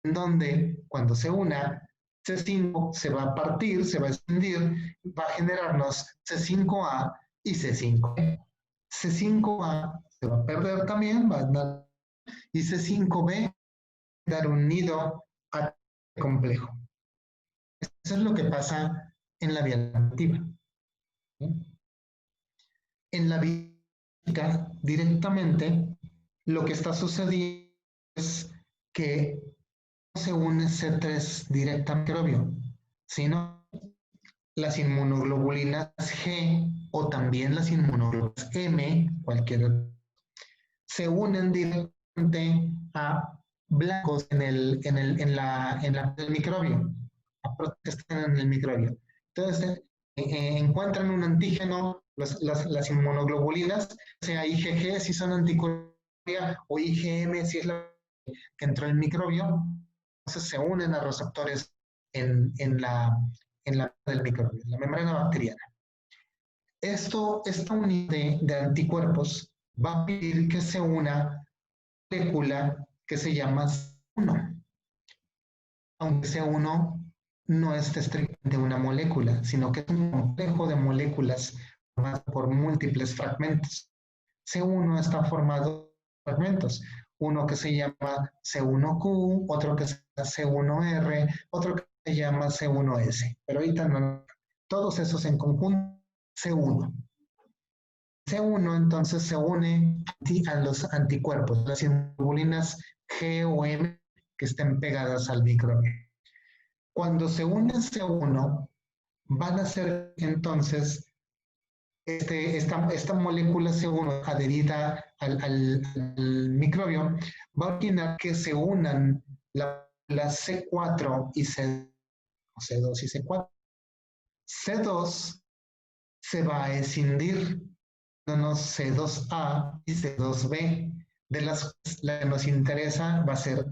en donde cuando se una, C5 se va a partir, se va a expandir, va a generarnos C5A y C5B. C5A se va a perder también, va a dar, y C5B dar un nido a complejo. Eso es lo que pasa en la vía alternativa. En la vía directamente, lo que está sucediendo es que no se une C3 directamente al microbio, sino las inmunoglobulinas G o también las inmunoglobulinas M, cualquiera, se unen directamente a blancos en el microbio, a proteínas que están en el microbio. Entonces, encuentran un antígeno, las inmunoglobulinas, sea IgG si son anticuerpos o IgM si es la que entró en el microbio, entonces se unen a receptores en la del microbio, en la membrana bacteriana. Esta unidad de anticuerpos va a pedir que se una molécula que se llama C1, aunque C1 no es estrictamente una molécula, sino que es un complejo de moléculas formado por múltiples fragmentos. C1 está formado por fragmentos, uno que se llama C1Q, otro que se llama C1R, otro que se llama C1S, pero ahorita no, todos esos en conjunto, C1. C1 entonces se une a los anticuerpos, las inmunoglobulinas G o M que estén pegadas al microbio. Cuando se une C1, van a ser entonces esta molécula C1 adherida al microbio, va a originar que se unan las C4 y C2 y C4. C2 se va a escindir, dándonos C2A y C2B. De la que nos interesa va a ser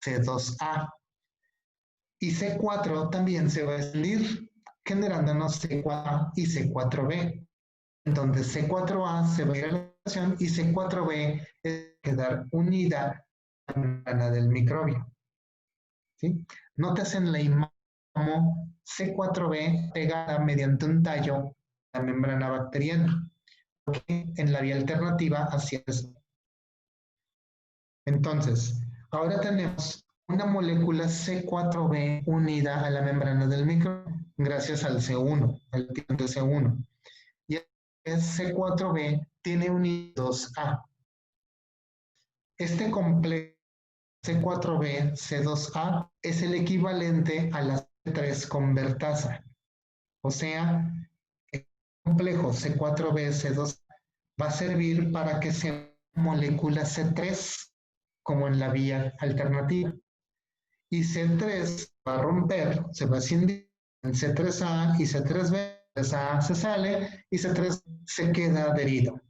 C2A. Y C4 también se va a escindir, generándonos C4A y C4B. Entonces C4A se va a ir a la relación y C4B es quedar unida a la membrana del microbio. ¿Sí? Notas en la imagen como C4B pegada mediante un tallo a la membrana bacteriana, porque en la vía alternativa hacia eso. Entonces, ahora tenemos una molécula C4B unida a la membrana del microbio gracias al C1, al tipo de C1. Y el C4B tiene unidos A. Este complejo C4B, C2A es el equivalente a la C3 convertasa. O sea, el complejo C4B, C2 va a servir para que sea molécula C3 como en la vía alternativa. Y C3 va a romper, se va a escindir en C3A y C3B, C3A se sale y C3 se queda adherido.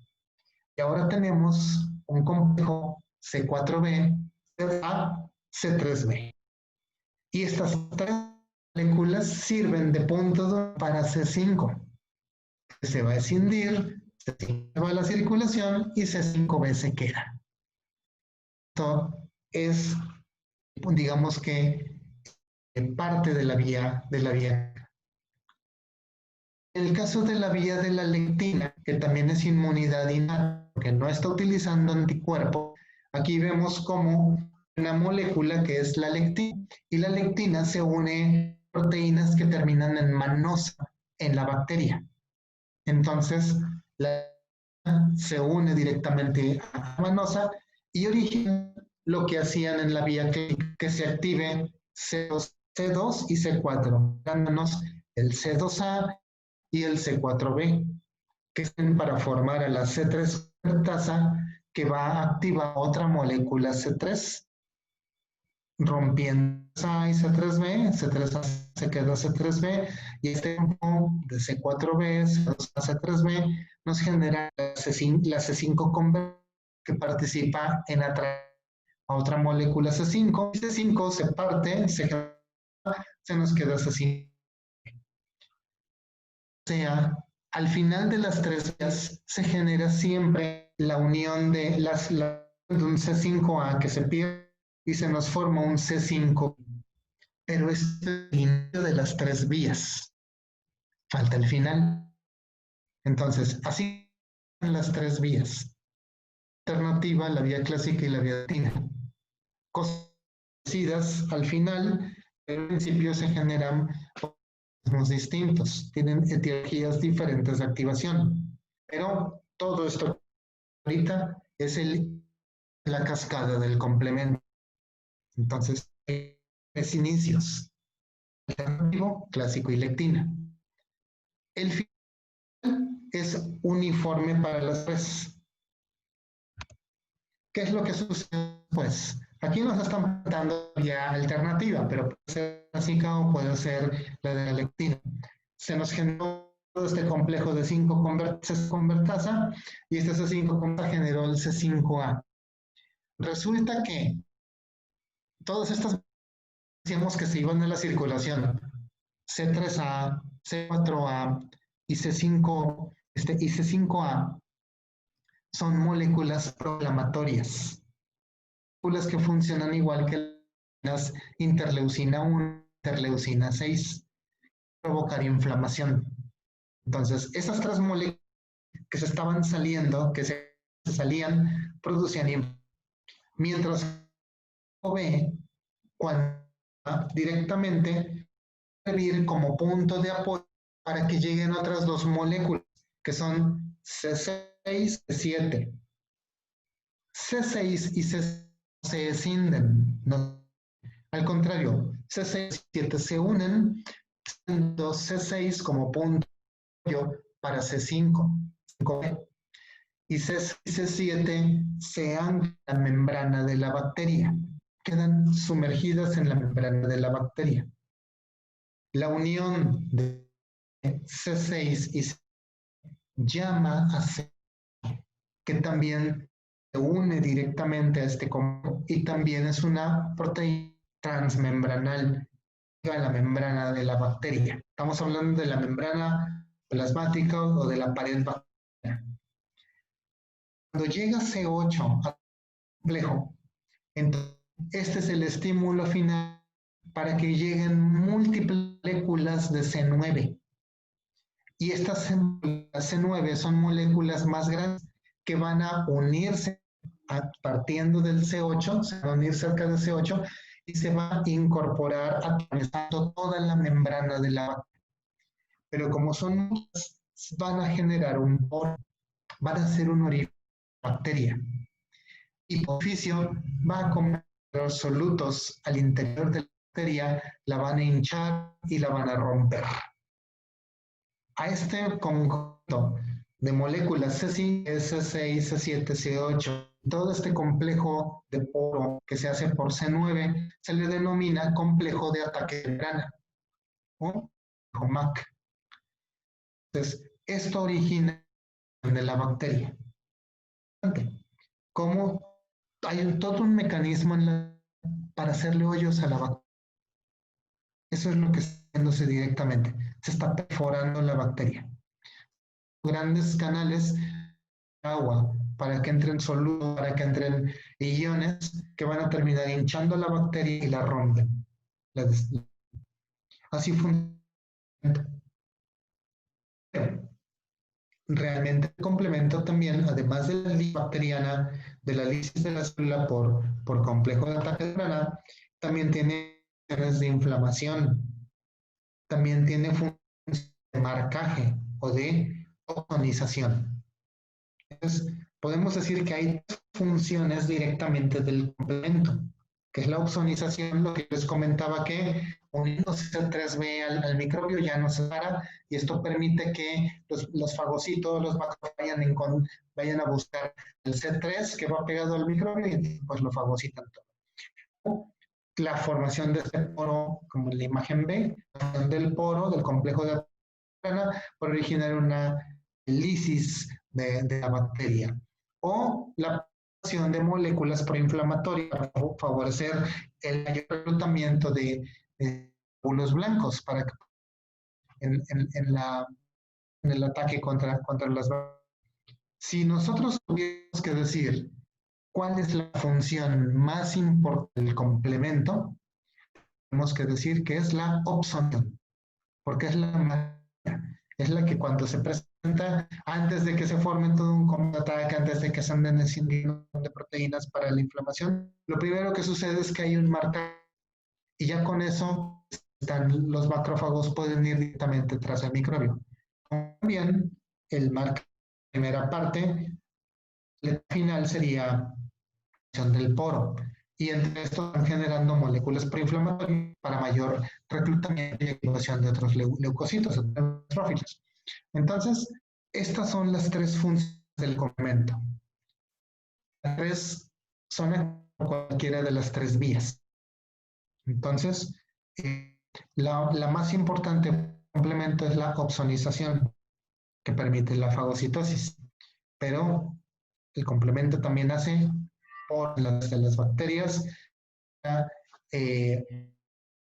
Y ahora tenemos un complejo C4B, C3A, C3B. Y estas tres moléculas sirven de punto para C5, que se va a escindir, C5 va a la circulación y C5B se queda. Esto es, digamos que, parte de la vía. En el caso de la vía de la lectina, que también es inmunidad innata, que no está utilizando anticuerpo, aquí vemos como una molécula que es la lectina, y la lectina se une a proteínas que terminan en manosa en la bacteria. Entonces, la se une directamente a la manosa y origina lo que hacían en la vía que se active C2 y C4, dándonos el C2A y el C4B, que sirven para formar a la C3 convertasa que va a activar otra molécula C3, rompiendo A y C3B, C3A se queda C3B, y este campo de C4B, C2A, C3B, nos genera la C5 convertasa que participa en atraer a otra molécula C5, y C5 se parte, se nos queda C5. O sea, al final de las tres vías se genera siempre la unión de un C5A que se pierde y se nos forma un C5, pero es el inicio de las tres vías. Falta el final. Entonces, así son las tres vías. Alternativa, la vía clásica y la vía latina. Conocidas al final, pero al principio se generan distintos, tienen etiologías diferentes de activación, pero todo esto ahorita es la cascada del complemento. Entonces, es inicios, alternativo, clásico y lectina. El final es uniforme para las tres. ¿Qué es lo que sucede? Pues aquí nos están dando vía alternativa, pero puede ser clásica o puede ser la de la lectina. Se nos generó todo este complejo de 5 convertasa y este C5 convertasa generó el C5A. Resulta que todas estas decíamos que se iban a la circulación, C3A, C4A y C5A son moléculas proclamatorias, moléculas que funcionan igual que las interleucina 1, interleucina 6, provocar inflamación. Entonces, esas tres moléculas que se estaban saliendo, que se salían, producían inflamación. Mientras B, cuando directamente servir como punto de apoyo para que lleguen otras dos moléculas, que son C6 y C7. C6 y C7 se escinden, no, al contrario, C6 y C7 se unen, siendo C6 como punto de apoyo para C5, 5B, y C6 y C7 se anclan a la membrana de la bacteria, quedan sumergidas en la membrana de la bacteria. La unión de C6 y C7 llama a C, que también se une directamente a este complejo y también es una proteína transmembranal a la membrana de la bacteria. Estamos hablando de la membrana plasmática o de la pared bacteriana. Cuando llega C8 al complejo, entonces este es el estímulo final para que lleguen múltiples moléculas de C9. Y estas C9 son moléculas más grandes que van a unirse partiendo del C8, se van a unir cerca de C8 y se va a incorporar atravesando toda la membrana de la bacteria. Pero como son muchas, van a generar un poro, van a hacer un orificio de la bacteria. Y por oficio va a comer los solutos al interior de la bacteria, la van a hinchar y la van a romper. A este conjunto de moléculas C5, C6, C7, C8 Todo este complejo de poro que se hace por C9 se le denomina complejo de ataque de membrana o MAC. Entonces, esto origina de la bacteria. ¿Cómo hay todo un mecanismo para hacerle hoyos a la bacteria? Eso es lo que está haciéndose directamente. Se está perforando la bacteria. Grandes canales de agua para que entren soludos, para que entren iones que van a terminar hinchando la bacteria y la rompen. Así funciona. Realmente el complemento también, además de la lisis bacteriana, de la lisis de la célula por complejo de ataque de membrana, también tiene funciones de inflamación, también tiene funciones de marcaje o de ozonización. Entonces, podemos decir que hay funciones directamente del complemento, que es la ozonización, lo que les comentaba que uniéndose C3b al microbio ya no se para, y esto permite que los fagocitos, los macrófagos vayan a buscar el C3 que va pegado al microbio y pues lo fagocitan todo. La formación de este poro, como en la imagen B, la formación del poro, del complejo de membrana, por originar una lisis de la bacteria. O la formación de moléculas proinflamatorias para favorecer el mayor reclutamiento de glóbulos blancos para que en el ataque contra las bacterias. Si nosotros tuviéramos que decir cuál es la función más importante del complemento, tenemos que decir que es la opsonización, porque es la que cuando se presenta, antes de que se forme todo un combo de ataque, antes de que se anden encendiendo de proteínas para la inflamación, lo primero que sucede es que hay un marcador y ya con eso los macrófagos pueden ir directamente tras el microbio. También el marcador, primera parte, el final sería del poro. Y entre esto están generando moléculas proinflamatorias para mayor reclutamiento y activación de otros leucocitos, neutrófilos. Entonces, estas son las tres funciones del complemento. Las tres son cualquiera de las tres vías. Entonces, la más importante del complemento es la opsonización, que permite la fagocitosis. Pero el complemento también hace por de las bacterias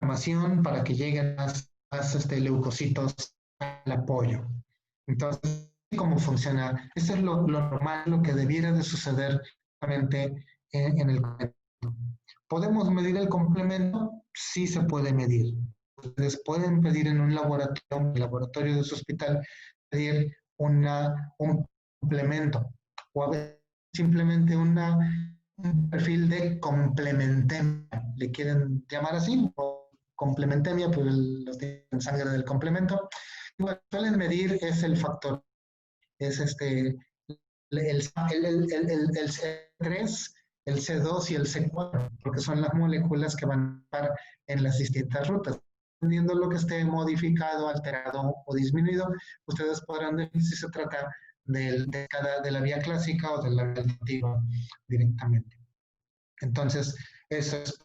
información para que lleguen más leucocitos al apoyo. Entonces, ¿cómo funciona? Eso es lo normal, lo que debiera de suceder realmente en el complemento. ¿Podemos medir el complemento? Sí se puede medir. Ustedes pueden pedir en un laboratorio de su hospital, pedir un complemento o a veces simplemente un perfil de complementemia, le quieren llamar así, o complementemia, pues los tienen sangre del complemento. Y lo que suelen medir es el factor, es el C3, el C2 y el C4, porque son las moléculas que van a estar en las distintas rutas. Dependiendo de lo que esté modificado, alterado o disminuido, ustedes podrán decir si se trata de la vía clásica o de la vía alternativa directamente. Entonces, eso es.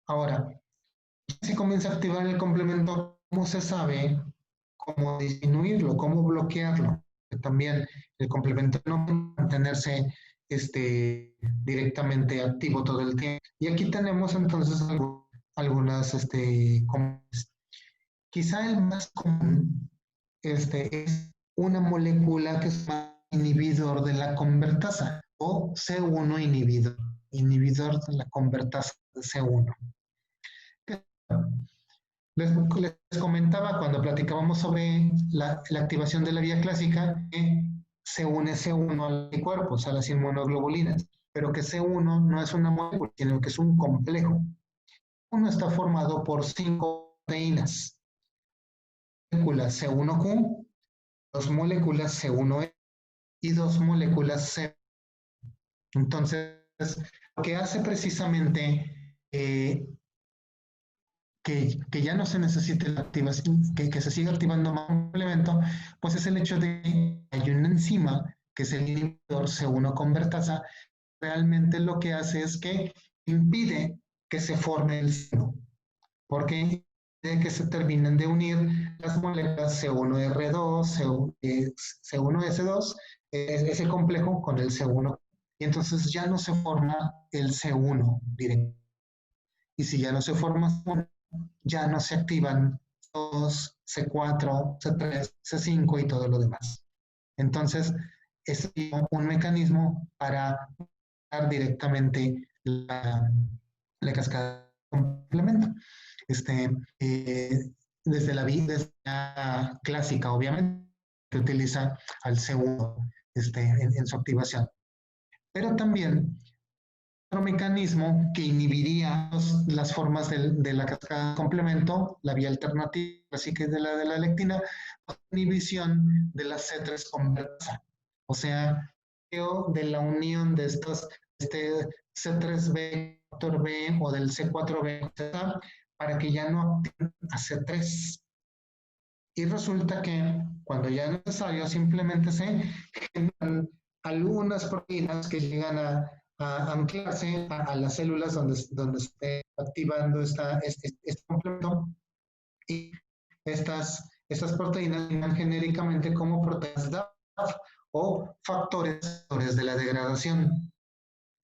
Ahora, si comienza a activar el complemento, ¿cómo se sabe cómo disminuirlo, cómo bloquearlo? También el complemento no puede mantenerse directamente activo todo el tiempo. Y aquí tenemos entonces algunas quizá el más común es una molécula que es inhibidor de la convertasa o C1 inhibidor de la convertasa C1. Les comentaba cuando platicábamos sobre la activación de la vía clásica que se une C1 al anticuerpo, a las inmunoglobulinas, pero que C1 no es una molécula, sino que es un complejo. Uno está formado por 5 proteínas. Moléculas C1Q, 2 moléculas C1E y 2 moléculas C. Entonces, lo que hace precisamente que ya no se necesite la activación, que se siga activando más complemento, pues es el hecho de que hay una enzima, que es el inhibidor C1 convertasa, realmente lo que hace es que impide que se forme el seno, porque impide que se terminen de unir las moléculas C1R2, C1S2, ese complejo con el C1. Y entonces ya no se forma el C1 directo. Y si ya no se forma C1, ya no se activan todos C4, C3, C5 y todo lo demás. Entonces, es un mecanismo para dar directamente la cascada de complemento. Desde la clásica, obviamente, que utiliza al C1 en su activación. Pero también otro mecanismo que inhibiría las formas de la cascada de complemento, la vía alternativa, así que de la lectina, inhibición de la C3 conversa. O sea, de la unión de estos C3B, factor B o del C4B para que ya no activen a C3. Y resulta que cuando ya es necesario, simplemente se generan algunas proteínas que llegan a anclarse a las células donde esté activando este complemento. Y estas proteínas llaman genéricamente como proteínas DAF o factores de la degradación.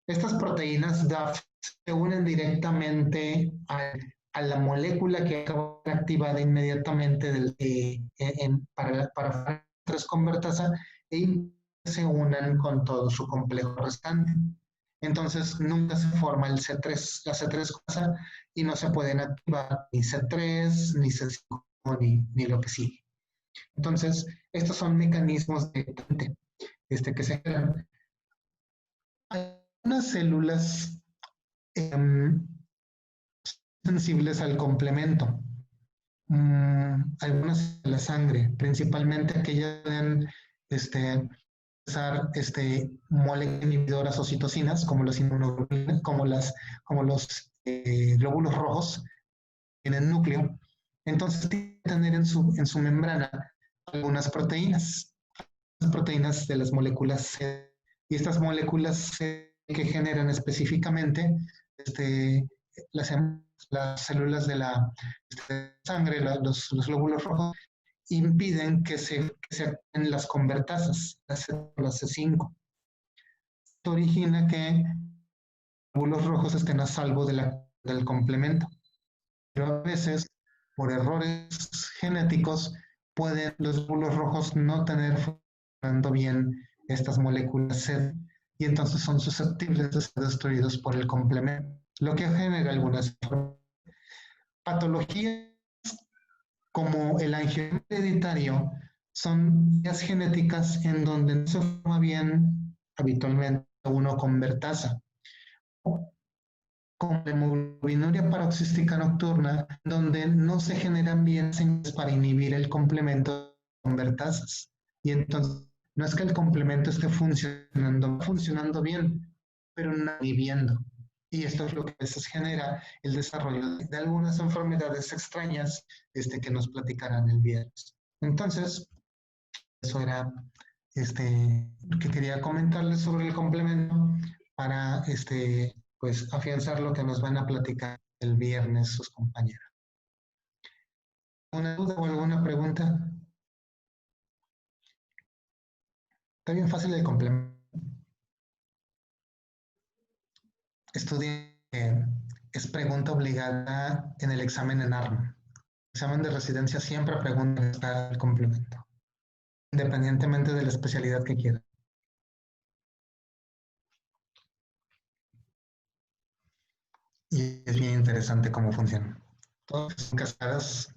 Estas proteínas DAF se unen directamente a la molécula que acaba de activada inmediatamente para 3 convertasa y se unan con todo su complejo restante. Entonces nunca se forma el C3, la C3 cosa, y no se pueden activar ni C3, ni C5, ni lo que sigue. Entonces, estos son mecanismos que se generan. Hay unas células sensibles al complemento. Algunas de la sangre, principalmente aquellas pueden usar moléculas inhibidoras o citocinas, como las inmunoglobulinas, como los glóbulos rojos en el núcleo. Entonces, tienen que tener en su membrana algunas proteínas de las moléculas C. Y estas moléculas C que generan específicamente las, las células de la sangre, los glóbulos rojos, impiden que se activen las convertasas, las C5. Esto origina que los glóbulos rojos estén a salvo del complemento. Pero a veces, por errores genéticos, pueden los glóbulos rojos no tener funcionando bien estas moléculas C y entonces son susceptibles de ser destruidos por el complemento, lo que genera algunas patologías como el angioma hereditario. Son vías genéticas en donde no se forma bien habitualmente uno convertasa, como la hemoglobinuria paroxística nocturna, donde no se generan bien señales para inhibir el complemento de convertasas. Y entonces, no es que el complemento esté funcionando bien, pero no inhibiendo. Y esto es lo que a veces genera el desarrollo de algunas enfermedades extrañas que nos platicarán el viernes. Entonces, eso era lo que quería comentarles sobre el complemento para pues afianzar lo que nos van a platicar el viernes sus compañeros. ¿Una duda o alguna pregunta? Está bien fácil el complemento. Estudien, es pregunta obligada en el examen en ARM. El examen de residencia siempre pregunta está el complemento, independientemente de la especialidad que quieran. Y es bien interesante cómo funciona. Todas son cascadas,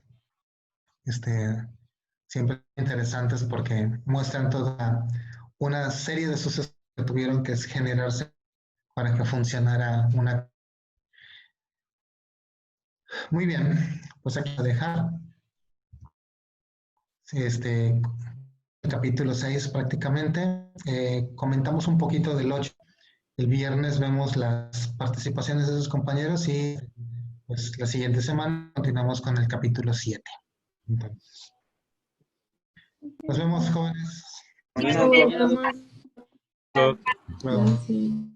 siempre interesantes porque muestran toda una serie de sucesos que tuvieron que generarse para que funcionara una. Muy bien, pues aquí voy a dejar el capítulo 6 prácticamente. Comentamos un poquito del 8. El viernes vemos las participaciones de sus compañeros y pues la siguiente semana continuamos con el capítulo 7. Entonces, nos vemos, jóvenes. Nos vemos. Luego. Sí.